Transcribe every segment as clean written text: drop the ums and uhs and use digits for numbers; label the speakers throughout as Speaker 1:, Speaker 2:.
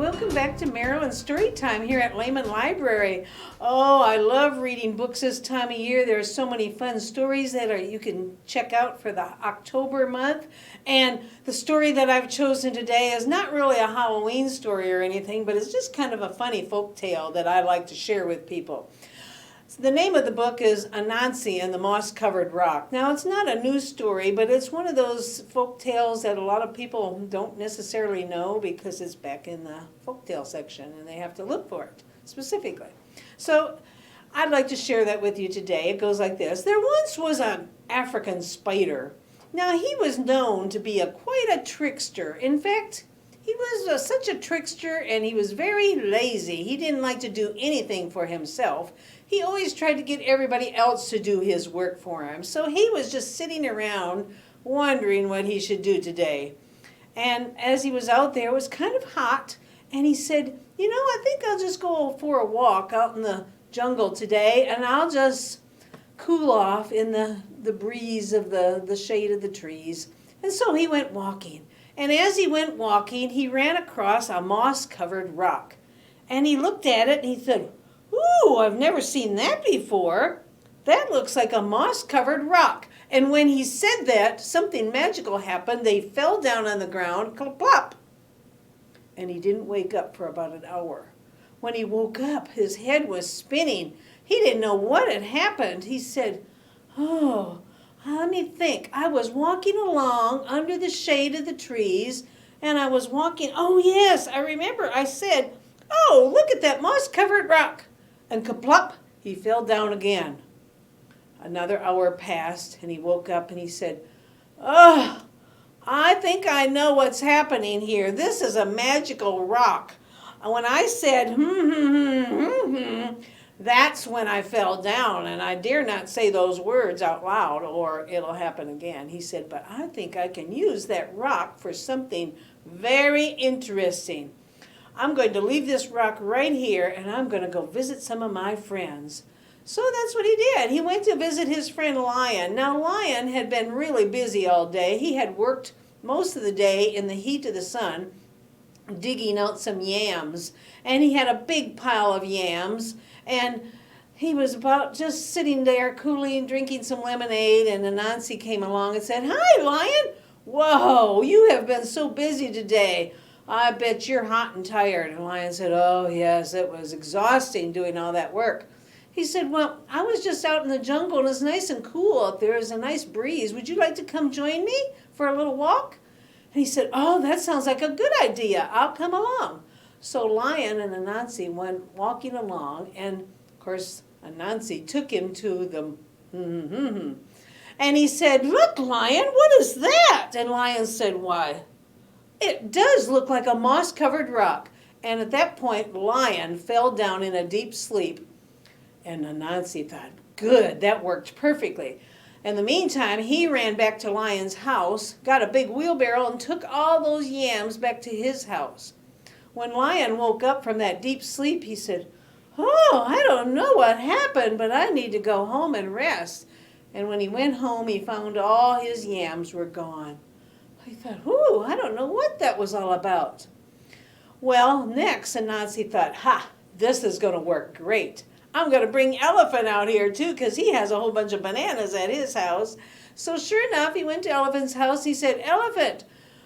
Speaker 1: welcome back to Marilyn Storytime here at Lehman Library. Oh, I love reading books this time of year. There are so many fun stories that you can check out for the October month. And the story that I've chosen today is not really a Halloween story or anything, but it's just kind of a funny folk tale that I like to share with people. The name of the book is Anansi and the Moss-Covered Rock. Now, it's not a new story, but it's one of those folk tales that a lot of people don't necessarily know because it's back in the folk tale section and they have to look for it specifically. So I'd like to share that with you today. It goes like this. There once was an African spider. Now, he was known to be quite a trickster. In fact, he was such a trickster, and he was very lazy. He didn't like to do anything for himself. He always tried to get everybody else to do his work for him. So he was just sitting around wondering what he should do today. And as he was out there, it was kind of hot, and he said, I think I'll just go for a walk out in the jungle today, and I'll just cool off in the breeze of the shade of the trees. And so he went walking. And as he went walking, he ran across a moss-covered rock. And he looked at it and he said, "Ooh, I've never seen that before. That looks like a moss-covered rock." And when he said that, something magical happened. They fell down on the ground, plop. And he didn't wake up for about an hour. When he woke up, his head was spinning. He didn't know what had happened. He said, "Oh, let me think. I was walking along under the shade of the trees, and I was walking. Oh, yes, I remember. I said, 'Oh, look at that moss-covered rock.' And kaplop, he fell down again." Another hour passed, and he woke up and he said, "Oh, I think I know what's happening here. This is a magical rock. When I said, that's when I fell down, and I dare not say those words out loud or it'll happen again." He said, "But I think I can use that rock for something very interesting. I'm going to leave this rock right here, and I'm going to go visit some of my friends." So that's what he did. He went to visit his friend Lion. Now, Lion had been really busy all day. He had worked most of the day in the heat of the sun, digging out some yams. And he had a big pile of yams. And he was about just sitting there cooling, drinking some lemonade. And Anansi came along and said, "Hi, Lion. Whoa, you have been so busy today. I bet you're hot and tired." And Lion said, "Oh, yes, it was exhausting doing all that work." He said, "Well, I was just out in the jungle, and it's nice and cool out there. There's a nice breeze. Would you like to come join me for a little walk?" And he said, "Oh, that sounds like a good idea. I'll come along." So Lion and Anansi went walking along, and, of course, Anansi took him to the and he said, "Look, Lion, what is that?" And Lion said, "Why, it does look like a moss-covered rock." And at that point, Lion fell down in a deep sleep. And Anansi thought, good, that worked perfectly. In the meantime, he ran back to Lion's house, got a big wheelbarrow, and took all those yams back to his house. When Lion woke up from that deep sleep, he said, "Oh, I don't know what happened, but I need to go home and rest." And when he went home, he found all his yams were gone. He thought, "Ooh, I don't know what that was all about." Well, next, Anansi thought, this is going to work great. I'm going to bring Elephant out here, too, because he has a whole bunch of bananas at his house. So sure enough, he went to Elephant's house. He said, "Elephant,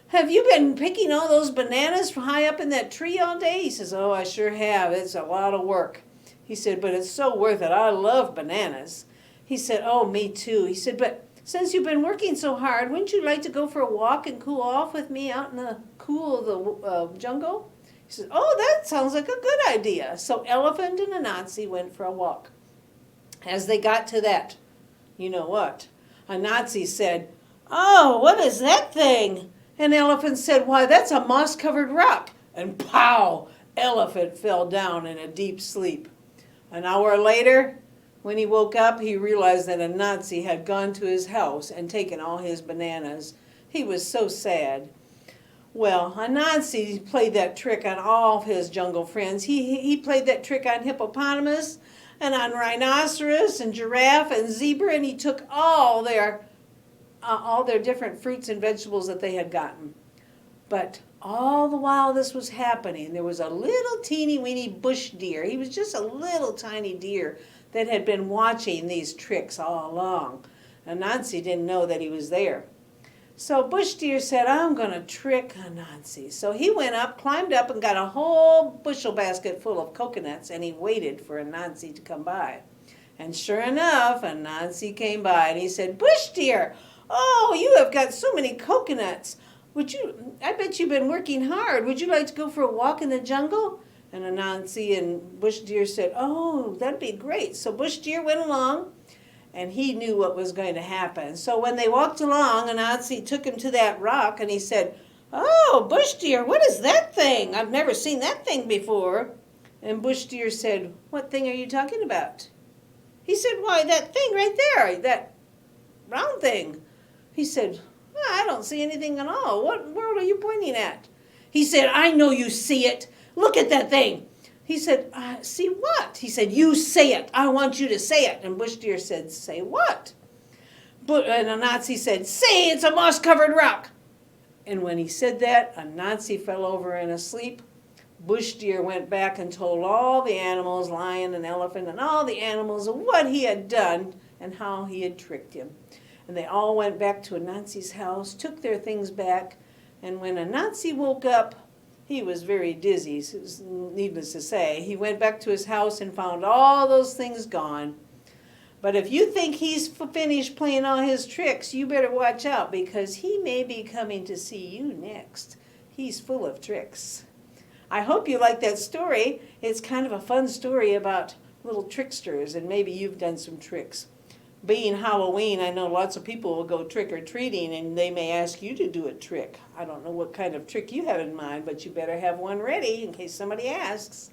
Speaker 1: have you been picking all those bananas from high up in that tree all day?" He says, "Oh, I sure have. It's a lot of work." He said, "But it's so worth it. I love bananas." He said, "Oh, me too." He said, "But since you've been working so hard, wouldn't you like to go for a walk and cool off with me out in the cool of the jungle?" He said, "Oh, that sounds like a good idea." So Elephant and Anansi went for a walk. As they got to that, you know what? Anansi said, "Oh, what is that thing?" And Elephant said, "Why, that's a moss-covered rock." And pow! Elephant fell down in a deep sleep. An hour later, when he woke up, he realized that Anansi had gone to his house and taken all his bananas. He was so sad. Well, Anansi played that trick on all of his jungle friends. He played that trick on hippopotamus and on rhinoceros and giraffe and zebra, and he took all their different fruits and vegetables that they had gotten. But all the while this was happening, there was a little teeny weeny bush deer. He was just a little tiny deer that had been watching these tricks all along. Anansi didn't know that he was there. So Bush Deer said, I'm going to trick Anansi. So he went up, climbed up, and got a whole bushel basket full of coconuts, and he waited for Anansi to come by. And sure enough, Anansi came by, and he said, Bush Deer, oh, you have got so many coconuts. I bet you've been working hard. Would you like to go for a walk in the jungle? And Anansi and Bush Deer said, oh, that'd be great. So Bush Deer went along, and he knew what was going to happen. So when they walked along, Anansi took him to that rock, and he said, oh, Bush Deer, what is that thing? I've never seen that thing before. And Bush Deer said, what thing are you talking about? He said, why, that thing right there, that round thing. He said, I don't see anything at all. What world are you pointing at? He said, I know you see it. Look at that thing. He said, see what? He said, you say it. I want you to say it. And Bush Deer said, say what? And Anansi said, say it's a moss-covered rock. And when he said that, Anansi fell over in a sleep. Bush Deer went back and told all the animals, lion and elephant, and all the animals of what he had done and how he had tricked him. And they all went back to Anansi's house, took their things back, and when Anansi woke up, he was very dizzy, needless to say. He went back to his house and found all those things gone. But if you think he's finished playing all his tricks, you better watch out, because he may be coming to see you next. He's full of tricks. I hope you like that story. It's kind of a fun story about little tricksters, and maybe you've done some tricks. Being Halloween, I know lots of people will go trick-or-treating, and they may ask you to do a trick. I don't know what kind of trick you have in mind, but you better have one ready in case somebody asks.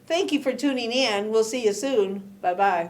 Speaker 1: Thank you for tuning in. We'll see you soon. Bye-bye.